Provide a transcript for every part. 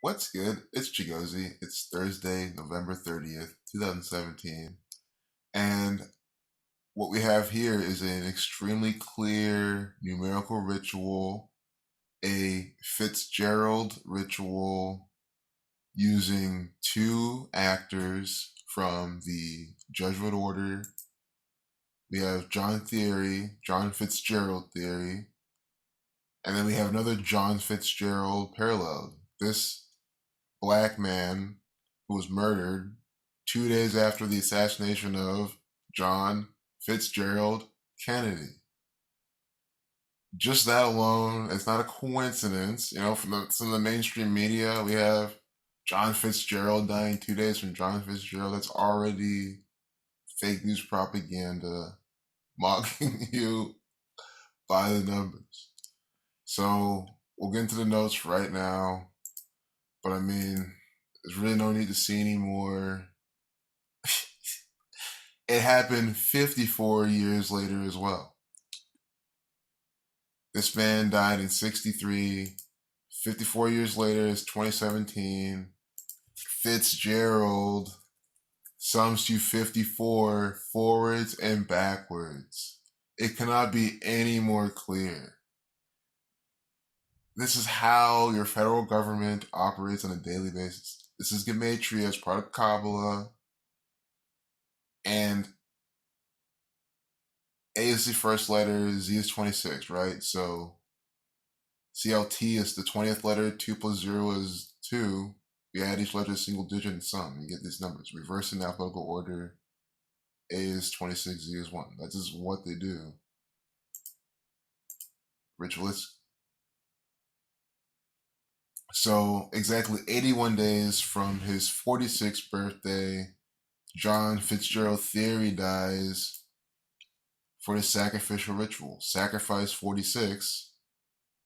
What's good? It's Chigozy. It's Thursday, November 30th, 2017. And what we have here is an extremely clear numerical ritual, a Fitzgerald ritual using two actors from the Jesuit order. We have John Fitzgerald theory, and then we have another John Fitzgerald parallel. This black man who was murdered 2 days after the assassination of John Fitzgerald Kennedy. Just that alone, it's not a coincidence. From the mainstream media, we have John Fitzgerald dying 2 days from John Fitzgerald. That's already fake news propaganda mocking you by the numbers. So we'll get into the notes right now. But I mean, there's really no need to see anymore. It happened 54 years later as well. This man died in 63. 54 years later is 2017. Fitzgerald sums to 54 forwards and backwards. It cannot be any more clear. This is how your federal government operates on a daily basis. This is Gematria as part of Kabbalah. And A is the first letter, Z is 26, right? So CLT is the 20th letter, 2 plus 0 is 2. We add each letter a single digit and sum. You get these numbers. Reverse in alphabetical order. A is 26, Z is 1. That's just what they do. Ritualistic. So exactly 81 days from his 46th birthday, John Fitzgerald Thierry dies for the sacrificial ritual. Sacrifice 46,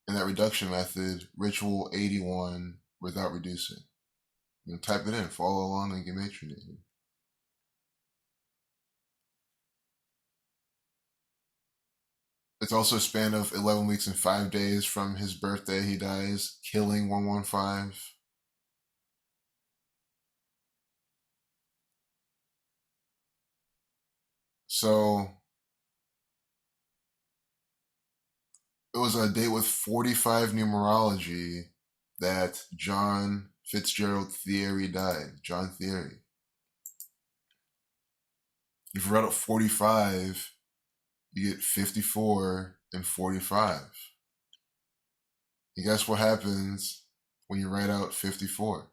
and that reduction method, ritual 81 without reducing. Type it in, follow along and get matrinated. It's also a span of 11 weeks and 5 days from his birthday. He dies, killing 115. So it was a date with 45 numerology that John Fitzgerald Thierry died. John Thierry. If you read out 45, you get 54 and 45. And guess what happens when you write out 54?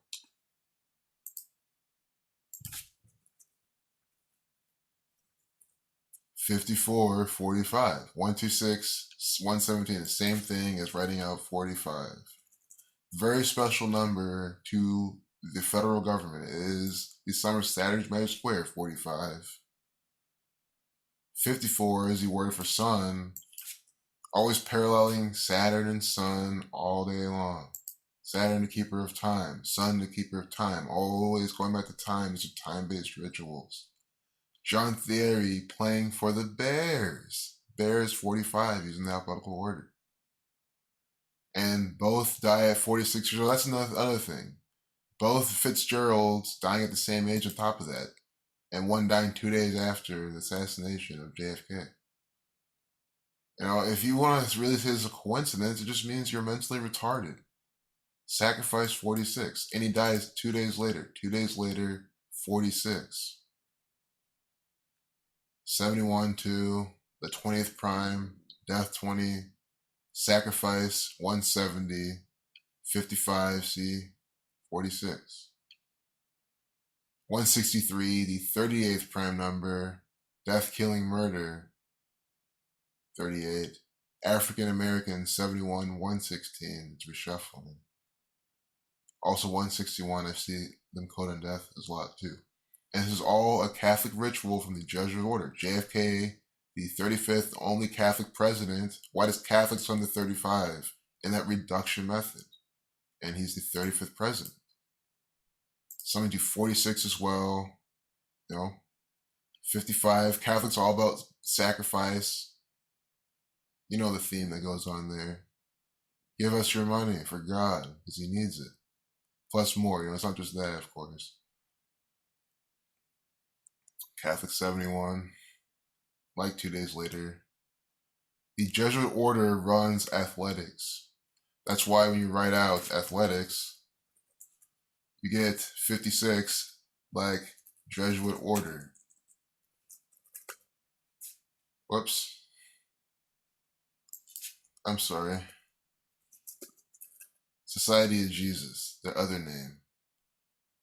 $54, 45. 126, 117. The same thing as writing out 45. Very special number to the federal government. It is the sum of Saturn's magic square, 45. 54 is the word for sun, always paralleling Saturn and Sun all day long. Saturn, the keeper of time. Sun, the keeper of time. Always going back to time. These are time-based rituals. John Thierry playing for the Bears. Bears 45 using the alphabetical order. And both die at 46 years old. That's another thing. Both Fitzgeralds dying at the same age on top of that. And one dying 2 days after the assassination of JFK. If you want to really say it's a coincidence, it just means you're mentally retarded. Sacrifice 46. And he dies 2 days later. 2 days later, 46. 71 to the 20th prime, death 20, sacrifice 170, 55, see, 46. 163, the 38th prime number, death, killing, murder, 38. African American, 71, 116, it's reshuffling. Also 161, I see them coding death as a lot too. And this is all a Catholic ritual from the Jesuit order. JFK, the 35th only Catholic president. Why does Catholics from the 35 in that reduction method? And he's the 35th president. Some do 46 as well. 55. Catholics are all about sacrifice. You know the theme that goes on there. Give us your money for God, because he needs it. plus more. It's not just that, of course. Catholic 71, like 2 days later. The Jesuit order runs athletics. That's why when you write out athletics, you get 56, like Jesuit order. Whoops. I'm sorry. Society of Jesus, their other name.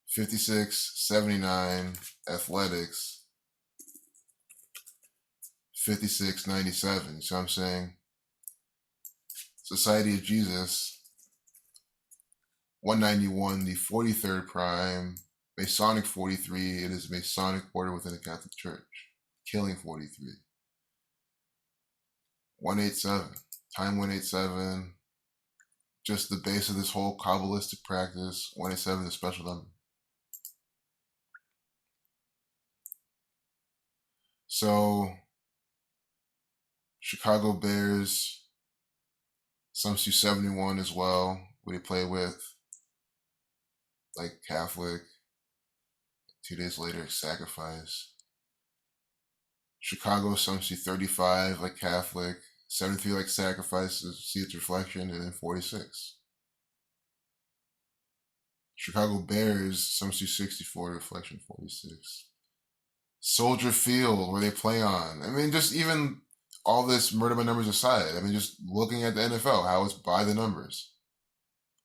56, 79, athletics, 56, 97. You see what I'm saying? Society of Jesus, 191, the 43rd prime, Masonic 43. It is a Masonic order within the Catholic Church. Killing 43. 187, time 187. Just the base of this whole Kabbalistic practice. 187 is a special number. So, Chicago Bears, some see 71 as well, who they play with, like Catholic. 2 days later, sacrifice. Chicago, some see 35, like Catholic. 73, like sacrifice, see its reflection, and then 46. Chicago Bears, some see 64, reflection 46. Soldier Field, where they play on. I mean, just even all this murder by numbers aside, I mean, just looking at the NFL, how it's by the numbers.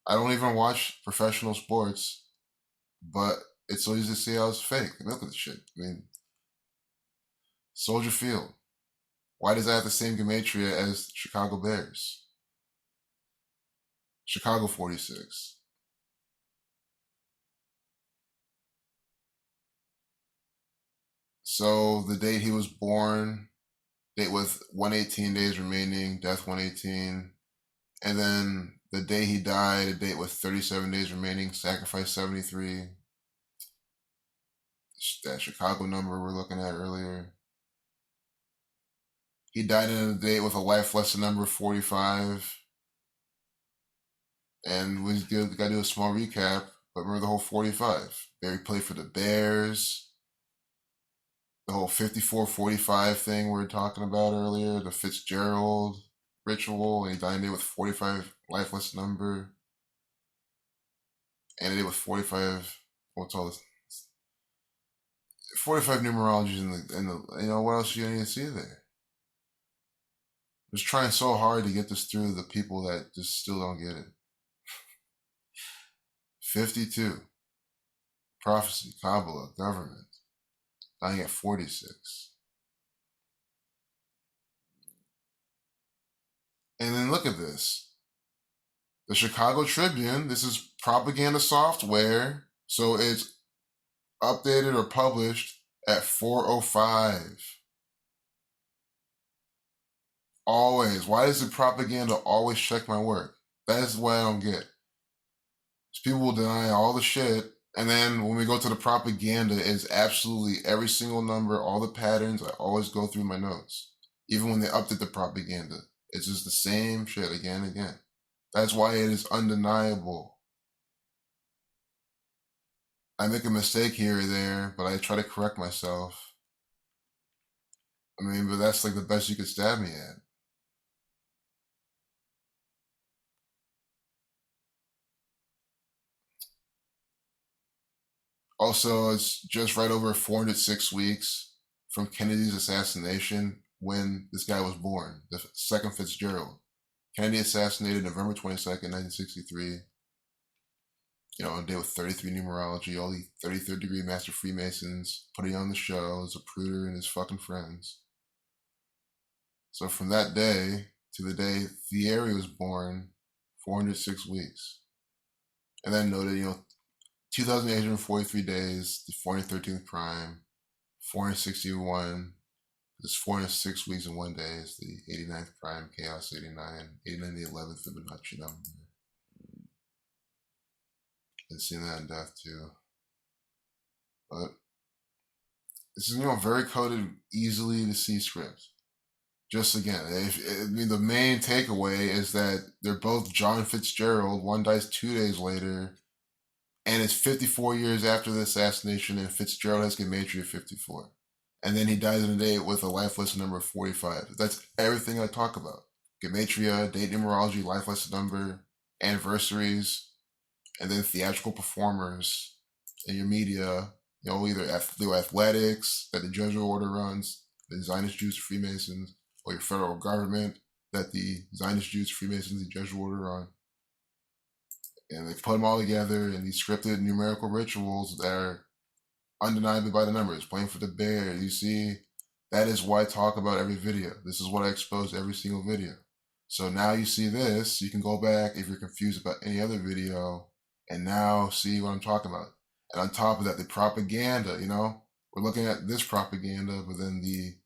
I don't even watch professional sports, but it's so easy to see how it's fake. I mean, look at the shit. I mean, Soldier Field. Why does that have the same gematria as Chicago Bears? Chicago 46. So the date he was born, date with 118 days remaining, death 118. And then the day he died, a date with 37 days remaining, sacrifice 73. That Chicago number we're looking at earlier. He died in a date with a life lesson number 45. And we got to do a small recap, but remember the whole 45. Barry played for the Bears. The whole 54-45 thing we were talking about earlier, the Fitzgerald ritual, and he died in a day with 45 life lesson number. And a day with 45, what's all this? 45 numerologies in the what else you need to see there? Just trying so hard to get this through the people that just still don't get it. 52. Prophecy, Kabbalah, government. Dying at 46. And then look at this. The Chicago Tribune, this is propaganda software, so it's updated or published at 4:05. Always. Why does the propaganda always check my work? That is what I don't get. People will deny all the shit, and then when we go to the propaganda, it's absolutely every single number, all the patterns. I always go through my notes. Even when they update the propaganda, it's just the same shit again and again. That's why it is undeniable. I make a mistake here or there, but I try to correct myself. I mean, but that's like the best you could stab me at. Also, it's just right over 406 weeks from Kennedy's assassination when this guy was born, the second Fitzgerald. Kennedy assassinated November 22nd, 1963. A day with 33 numerology, all the 33rd degree master Freemasons putting on the show, Zapruder and his fucking friends. So from that day to the day Thierry was born, 406 weeks. And then noted, 2,843 days, the 413th prime, 461, it's 406 weeks in one day, is the 89th prime, chaos 89, 89 the 11th Fibonacci number. And seeing that in death too. But this is, very coded, easily to see script. Just again, the main takeaway is that they're both John Fitzgerald. One dies 2 days later. And it's 54 years after the assassination, and Fitzgerald has Gematria 54. And then he dies in a day with a life lesson number of 45. That's everything I talk about. Gematria, date numerology, life lesson number, anniversaries, and then theatrical performers in your media, either through athletics that the Jesuit order runs, the Zionist Jews, Freemasons, or your federal government that the Zionist Jews, Freemasons, the Jesuit order run. And they put them all together in these scripted numerical rituals that are undeniably by the numbers, playing for the bear. You see, that is what I talk about every video. This is what I expose every single video. So now you see this, you can go back if you're confused about any other video and now see what I'm talking about. And on top of that, the propaganda, we're looking at this propaganda, but then the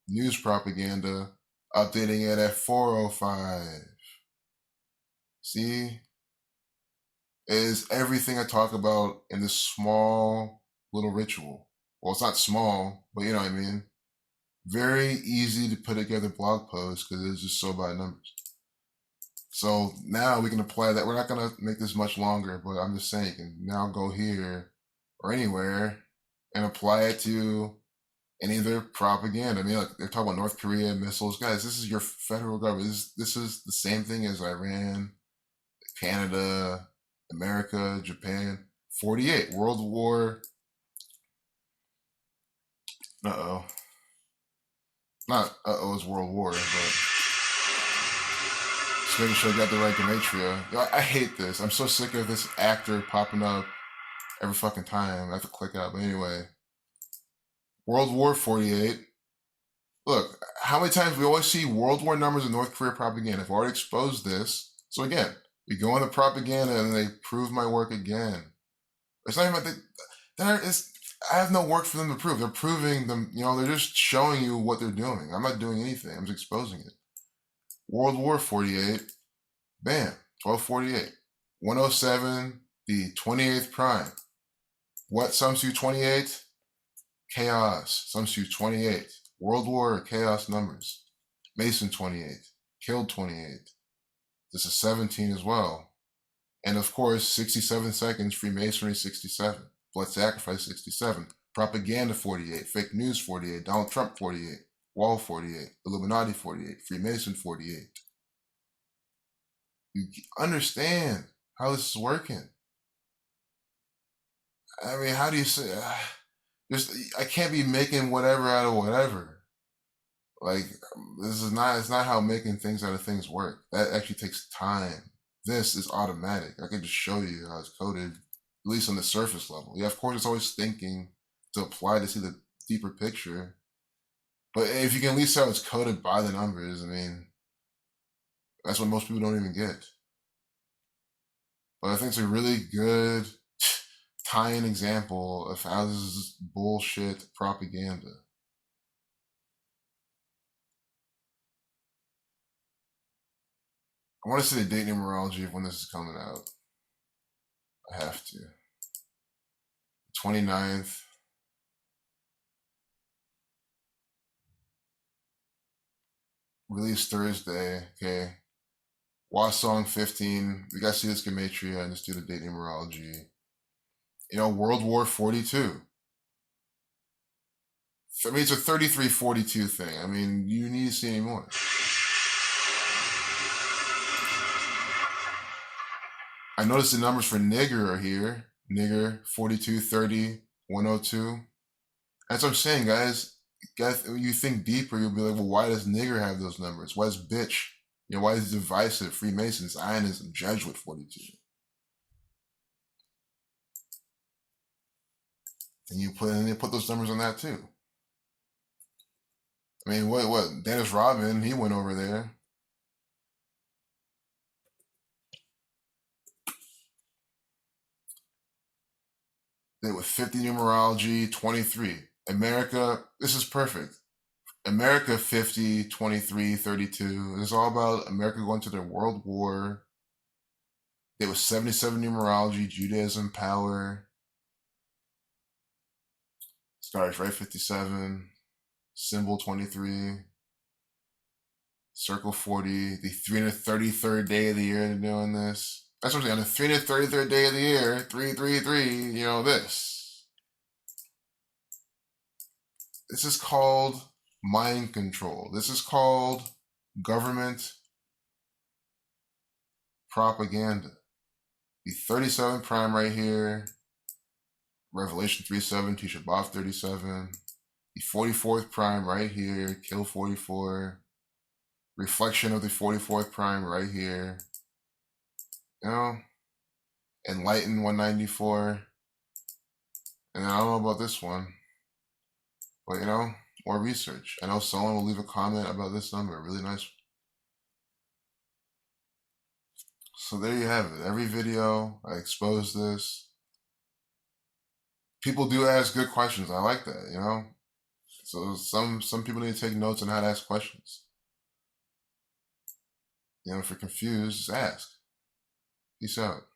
news propaganda, updating it at 4:05. See? It is everything I talk about in this small little ritual. Well, it's not small, but you know what I mean. Very easy to put together blog posts because it's just so by numbers. So now we can apply that. We're not going to make this much longer, but I'm just saying you can now go here or anywhere and apply it to any of their propaganda. I mean, they're talking about North Korea missiles. Guys, this is your federal government. This is the same thing as Iran, Canada, America, Japan. 48, World War. Not it's World War, but just making sure I got the right gematria. I hate this. I'm so sick of this actor popping up every fucking time. I have to click out, but anyway. World War 48. Look, how many times we always see World War numbers in North Korea propaganda. I've already exposed this. So again, we go on the propaganda and they prove my work again. It's not even I have no work for them to prove. They're proving them, they're just showing you what they're doing. I'm not doing anything. I'm just exposing it. World War 48, bam, 1248. 107, the 28th prime. What sums to 28? Chaos. Sums to 28. World War chaos numbers. Mason 28. Killed 28. This is 17 as well. And of course, 67 seconds, Freemasonry 67. Blood sacrifice 67. Propaganda 48. Fake news 48. Donald Trump 48. Wall 48. Illuminati 48. Freemason 48. You understand how this is working. I mean, how do you say... I can't be making whatever out of whatever. Like, it's not how making things out of things work. That actually takes time. This is automatic. I can just show you how it's coded, at least on the surface level. Yeah, of course, it's always thinking to apply to see the deeper picture. But if you can at least see how it's coded by the numbers, I mean, that's what most people don't even get. But I think it's a really good tie-in example of how this is bullshit propaganda. I want to see the date numerology of when this is coming out. I have to. 29th. Release Thursday. Okay. Wasong 15. We gotta see this gematria and just do the date numerology. World War 42. I mean, it's a 33-42 thing. I mean, you need to see any more. I noticed the numbers for nigger are here. Nigger, 42, 30, 102. That's what I'm saying, guys. When you think deeper, you'll be like, well, why does nigger have those numbers? Why is bitch? Why is divisive? Freemasons, Zionism, Jesuit 42. And you put those numbers on that too. I mean, what? Dennis Rodman, he went over there. They with 50 numerology, 23. America, this is perfect. America 50, 23, 32. It's all about America going to their world war. They was 77 numerology, Judaism, power. Scottish Rite 57, symbol 23, circle 40, the 333rd day of the year they're doing this. That's what I'm saying. On the 333rd day of the year, 333, this. This is called mind control. This is called government propaganda. The 37 prime right here, Revelation 3:7, Tisha B'Av 37. The 44th prime right here, kill 44. Reflection of the 44th prime right here. Enlighten 194. And I don't know about this one, but more research. I know someone will leave a comment about this number. Really nice. So there you have it. Every video, I expose this. People do ask good questions. I like that, So some people need to take notes on how to ask questions. If you're confused, just ask. Peace out.